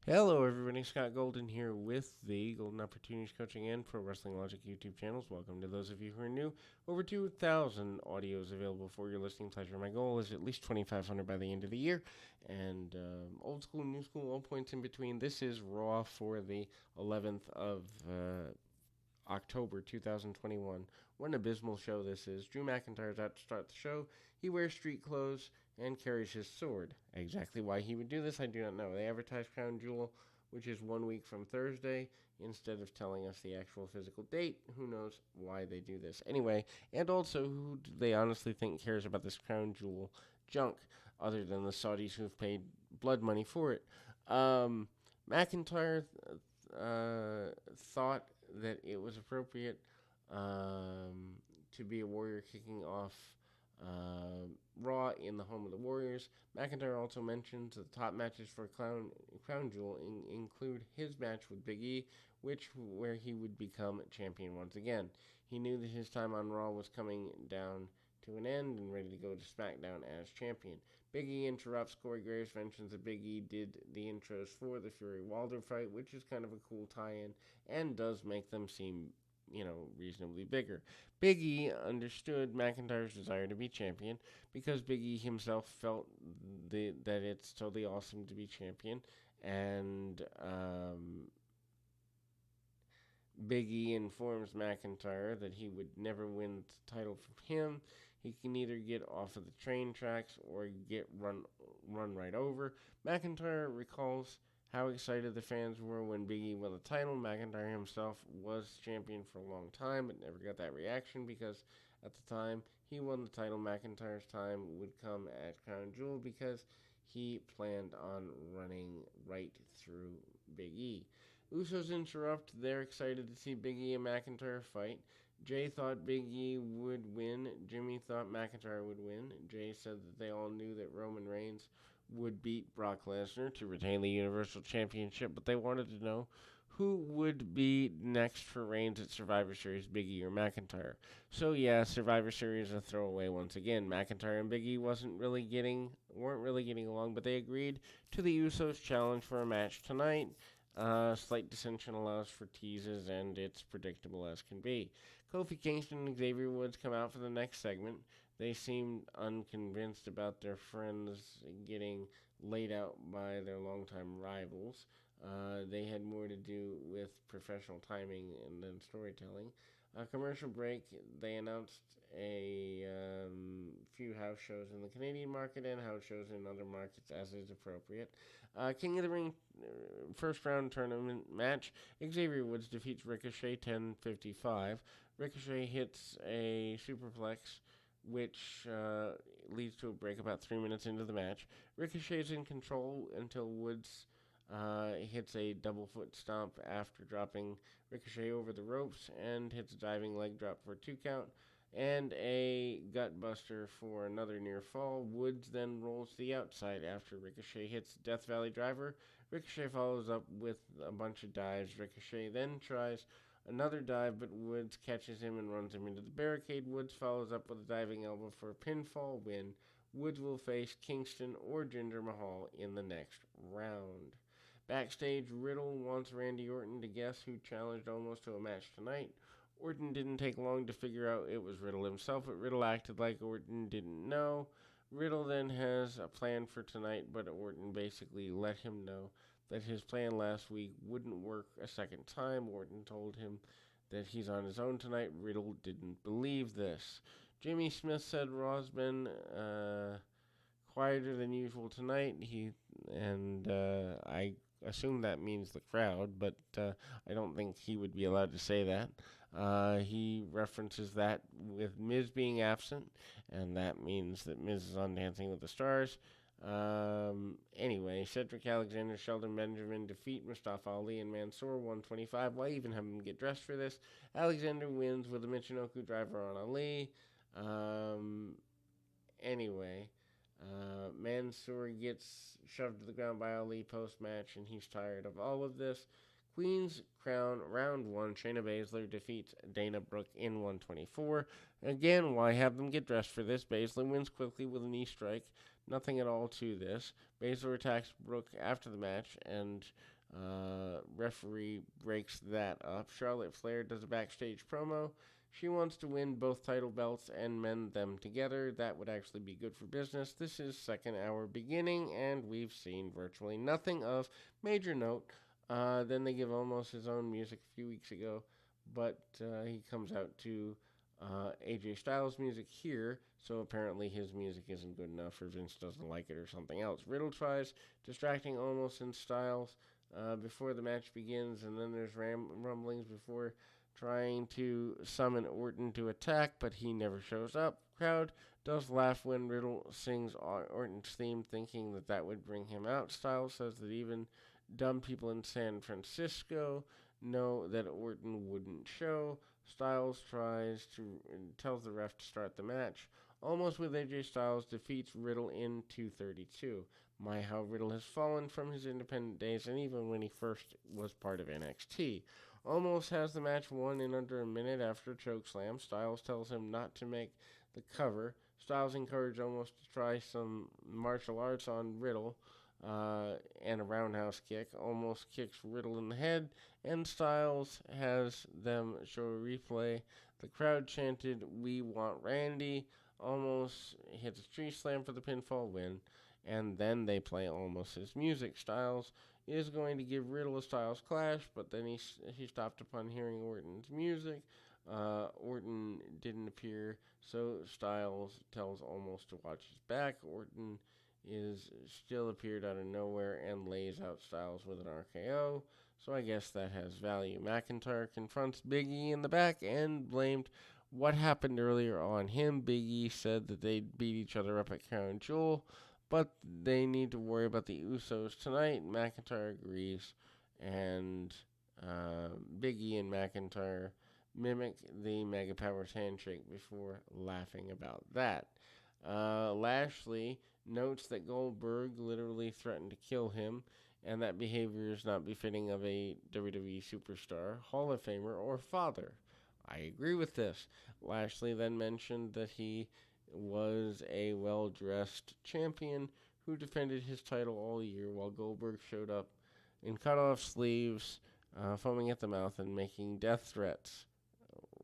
Hello, everybody. Scott Golden here with the Golden Opportunities Coaching and Pro Wrestling Logic YouTube channels. Welcome to those of you who are new. Over 2,000 audios available for your listening pleasure. My goal is at least 2,500 by the end of the year. And old school, new school, all points in between. This is Raw for the 11th of October 2021. What an abysmal show this is. Drew McIntyre's out to start the show. He wears street clothes and carries his sword. Exactly why he would do this, I do not know. They advertise Crown Jewel, which is 1 week from Thursday, instead of telling us the actual physical date. Who knows why they do this? Anyway, and also, who do they honestly think cares about this Crown Jewel junk other than the Saudis who've paid blood money for it? McIntyre thought that it was appropriate um, to be a Warrior kicking off Raw in the home of the Warriors. McIntyre also mentions the top matches for Crown Jewel include his match with Big E, where he would become champion once again. He knew that his time on Raw was coming down to an end and ready to go to SmackDown as champion. Big E interrupts. Corey Graves mentions that Big E did the intros for the Fury Wilder fight, which is kind of a cool tie-in and does make them seem, reasonably bigger. Big E understood McIntyre's desire to be champion because Big E himself felt that it's totally awesome to be champion, and Big E informs McIntyre that he would never win the title from him. He can either get off of the train tracks or get run right over. McIntyre recalls how excited the fans were when Big E won the title. McIntyre himself was champion for a long time, but never got that reaction because at the time he won the title, McIntyre's time would come at Crown Jewel because he planned on running right through Big E. Usos interrupt. They're excited to see Big E and McIntyre fight. Jay thought Big E would win. Jimmy thought McIntyre would win. Jay said that they all knew that Roman Reigns would beat Brock Lesnar to retain the Universal Championship, but they wanted to know who would be next for Reigns at Survivor Series, Big E or McIntyre. So yeah, Survivor Series a throwaway once again. McIntyre and Big E weren't really getting along, but they agreed to the Usos' challenge for a match tonight. Slight dissension allows for teases, and it's predictable as can be. Kofi Kingston and Xavier Woods come out for the next segment. They seem unconvinced about their friends getting laid out by their longtime rivals. They had more to do with professional timing and then storytelling. A commercial break, they announced a few house shows in the Canadian market and house shows in other markets as is appropriate. King of the Ring first round tournament match. Xavier Woods defeats Ricochet 10:55. Ricochet hits a superplex, which leads to a break about 3 minutes into the match. Ricochet's in control until Woods hits a double foot stomp after dropping Ricochet over the ropes and hits a diving leg drop for a 2 count and a gutbuster for another near fall. Woods then rolls to the outside after Ricochet hits Death Valley Driver. Ricochet follows up with a bunch of dives. Ricochet then tries another dive, but Woods catches him and runs him into the barricade. Woods follows up with a diving elbow for a pinfall win. Woods will face Kingston or Jinder Mahal in the next round. Backstage, Riddle wants Randy Orton to guess who challenged Omos to a match tonight. Orton didn't take long to figure out it was Riddle himself, but Riddle acted like Orton didn't know. Riddle then has a plan for tonight, but Orton basically let him know that his plan last week wouldn't work a second time. Orton told him that he's on his own tonight. Riddle didn't believe this. Jimmy Smith said Raw's been quieter than usual tonight. I assume that means the crowd, but I don't think he would be allowed to say that. He references that with Miz being absent, and that means that Miz is on Dancing with the Stars. Anyway, Cedric Alexander, Sheldon Benjamin defeat Mustafa Ali and Mansoor 125. Why even have him get dressed for this? Alexander wins with a Michinoku driver on Ali. Anyway, Mansoor gets shoved to the ground by Ali post match, and he's tired of all of this. Queen's Crown Round 1. Shayna Baszler defeats Dana Brooke in 124. Again, why have them get dressed for this? Baszler wins quickly with a knee strike. Nothing at all to this. Baszler attacks Brooke after the match, and referee breaks that up. Charlotte Flair does a backstage promo. She wants to win both title belts and mend them together. That would actually be good for business. This is second hour beginning, and we've seen virtually nothing of major note. Then they give Omos his own music a few weeks ago, but he comes out to AJ Styles' music here, so apparently his music isn't good enough, or Vince doesn't like it, or something else. Riddle tries distracting Omos and Styles before the match begins, and then there's rumblings before trying to summon Orton to attack, but he never shows up. Crowd does laugh when Riddle sings Orton's theme, thinking that that would bring him out. Styles says that even dumb people in San Francisco know that Orton wouldn't show. Styles tells the ref to start the match. Almost with AJ Styles defeats Riddle in 232. My, how Riddle has fallen from his independent days, and even when he first was part of NXT. Almost has the match won in under a minute after a chokeslam. Styles tells him not to make the cover. Styles encouraged Omos to try some martial arts on Riddle and a roundhouse kick. Omos kicks Riddle in the head, and Styles has them show a replay. The crowd chanted, "We want Randy." Omos hits a tree slam for the pinfall win, and then they play Omos' music. Styles is going to give Riddle a Styles clash, but then he stopped upon hearing Orton's music. Orton didn't appear, so Styles tells Omos to watch his back. Orton is still appeared out of nowhere and lays out Styles with an RKO, so I guess that has value. McIntyre confronts Big E in the back and blamed what happened earlier on him. Big E said that they'd beat each other up at Crown Jewel, but they need to worry about the Usos tonight. McIntyre agrees, and Big E and McIntyre mimic the Mega Powers handshake before laughing about that. Lashley notes that Goldberg literally threatened to kill him, and that behavior is not befitting of a WWE superstar, Hall of Famer, or father. I agree with this. Lashley then mentioned that he was a well-dressed champion who defended his title all year, while Goldberg showed up in cut-off sleeves, foaming at the mouth and making death threats.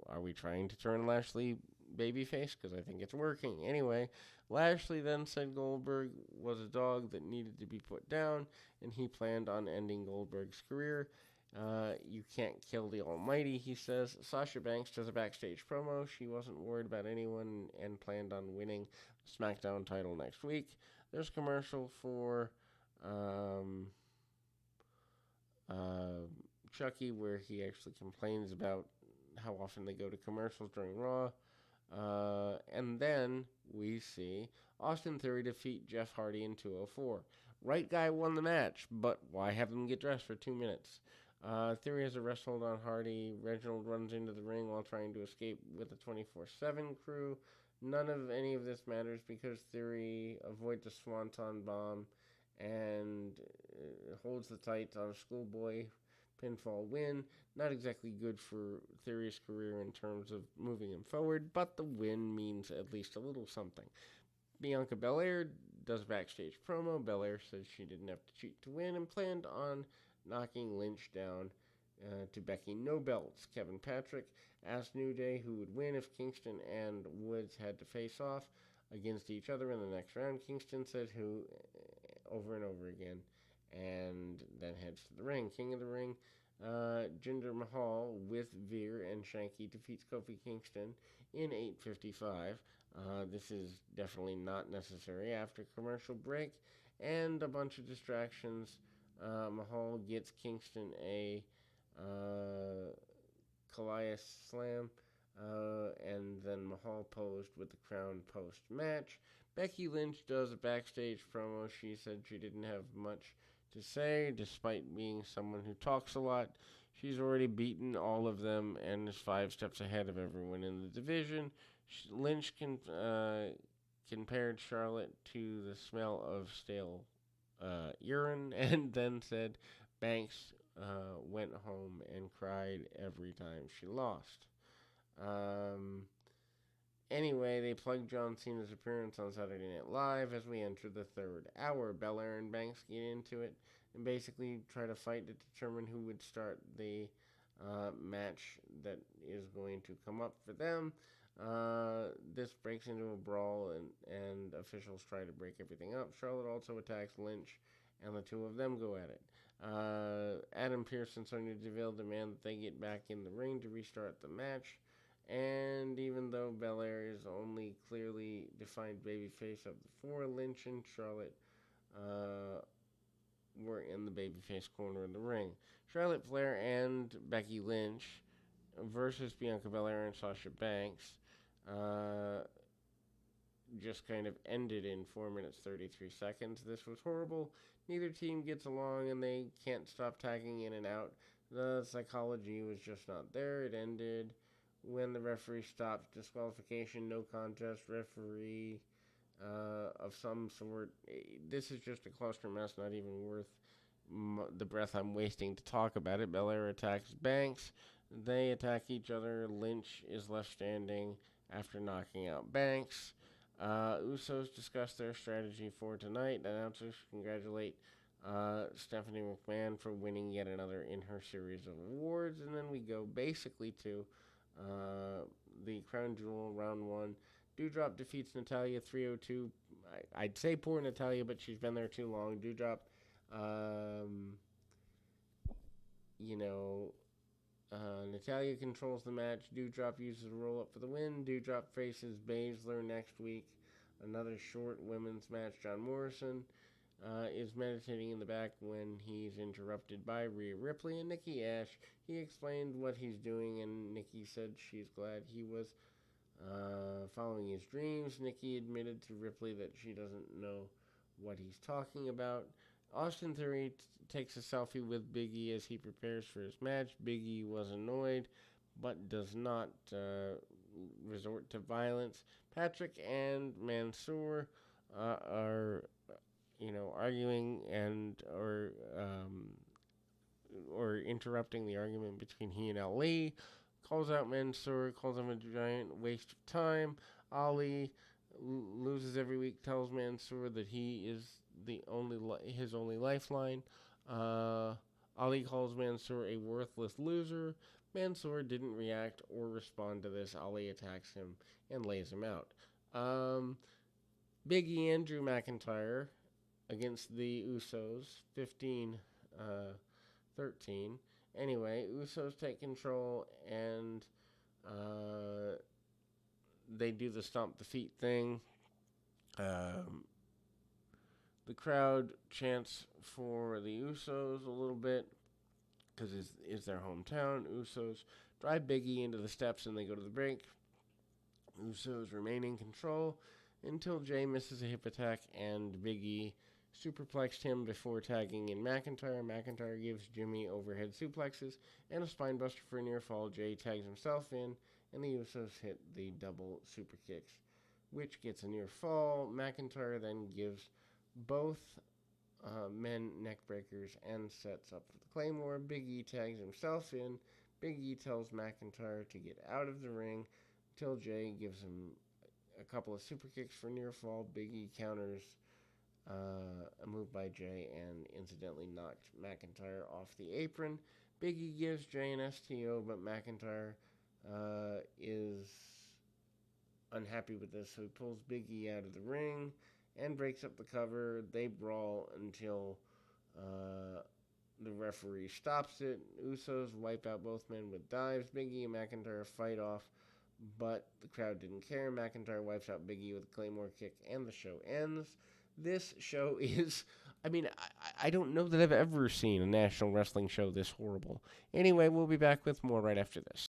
Are we trying to turn Lashley babyface? Because I think it's working. Anyway, Lashley then said Goldberg was a dog that needed to be put down, and he planned on ending Goldberg's career. You can't kill the Almighty, he says. Sasha Banks does a backstage promo. She wasn't worried about anyone and planned on winning the SmackDown title next week. There's a commercial for Chucky where he actually complains about how often they go to commercials during Raw. And then we see Austin Theory defeat Jeff Hardy in 204. Right guy won the match, but why have him get dressed for 2 minutes? Theory has a wrist hold on Hardy. Reginald runs into the ring while trying to escape with the 24/7 crew. None of any of this matters because Theory avoids the Swanton Bomb and holds the tights on a schoolboy pinfall win. Not exactly good for Theory's career in terms of moving him forward, but the win means at least a little something. Bianca Belair does a backstage promo. Belair says she didn't have to cheat to win and planned on knocking Lynch down to Becky. No belts. Kevin Patrick asked New Day who would win if Kingston and Woods had to face off against each other in the next round. Kingston said who over and over again, and then heads to the ring. King of the Ring, Jinder Mahal with Veer and Shanky defeats Kofi Kingston in 8:55. This is definitely not necessary. After commercial break and a bunch of distractions, Mahal gets Kingston a Colias slam, and then Mahal posed with the Crown post-match. Becky Lynch does a backstage promo. She said she didn't have much to say, despite being someone who talks a lot. She's already beaten all of them and is 5 steps ahead of everyone in the division. Lynch compared Charlotte to the smell of stale urine, and then said Banks went home and cried every time she lost. Um, Anyway, they plugged John Cena's appearance on Saturday Night Live as we enter the third hour. Belair and Banks get into it and basically try to fight to determine who would start the match that is going to come up for them. This breaks into a brawl, and officials try to break everything up. Charlotte also attacks Lynch, and the two of them go at it. Adam Pearce and Sonya Deville demand that they get back in the ring to restart the match. And even though Belair is only clearly defined babyface of the four, Lynch and Charlotte were in the babyface corner of the ring. Charlotte Flair and Becky Lynch versus Bianca Belair and Sasha Banks just kind of ended in 4 minutes 33 seconds. This was horrible. Neither team gets along and they can't stop tagging in and out. The psychology was just not there. It ended when the referee stopped. Disqualification, no contest, referee of some sort. This is just a cluster mess, not even worth the breath I'm wasting to talk about it. Belair attacks Banks. They attack each other. Lynch is left standing after knocking out Banks. Usos discuss their strategy for tonight. Announcers congratulate Stephanie McMahon for winning yet another in her series of awards. And then we go basically to the Crown Jewel round one. Doudrop defeats Natalya 302. I'd say poor Natalya, but she's been there too long. Doudrop, Natalya controls the match. Doudrop uses a roll up for the win. Doudrop faces Baszler next week. Another short women's match. John Morrison is meditating in the back when he's interrupted by Rhea Ripley and Nikki Ash. He explained what he's doing, and Nikki said she's glad he was following his dreams. Nikki admitted to Ripley that she doesn't know what he's talking about. Austin Theory takes a selfie with Big E as he prepares for his match. Big E was annoyed, but does not resort to violence. Patrick and Mansoor are arguing or interrupting the argument between he and Ali. Calls out Mansoor, calls him a giant waste of time. Ali loses every week, tells Mansoor that he is his only lifeline. Ali calls Mansoor a worthless loser. Mansoor didn't react or respond to this. Ali attacks him and lays him out. Big E and Drew McIntyre against the Usos, 15-13. Anyway, Usos take control and they do the stomp the feet thing. The crowd chants for the Usos a little bit because it's their hometown. Usos drive Big E into the steps and they go to the break. Usos remain in control until Jay misses a hip attack and Big E superplexed him before tagging in McIntyre. McIntyre gives Jimmy overhead suplexes and a spinebuster for a near fall. Jay tags himself in, and the Usos hit the double super kicks, which gets a near fall. McIntyre then gives both men neck breakers and sets up for the Claymore. Big E tags himself in. Big E tells McIntyre to get out of the ring until Jay gives him a couple of super kicks for near fall. Big E counters a move by Jay and incidentally knocked McIntyre off the apron. Big E gives Jay an STO, but McIntyre is unhappy with this, so he pulls Big E out of the ring and breaks up the cover. They brawl until the referee stops it. Usos wipe out both men with dives. Big E and McIntyre fight off, but the crowd didn't care. McIntyre wipes out Big E with a Claymore kick, and the show ends. This show is, I don't know that I've ever seen a national wrestling show this horrible. Anyway, we'll be back with more right after this.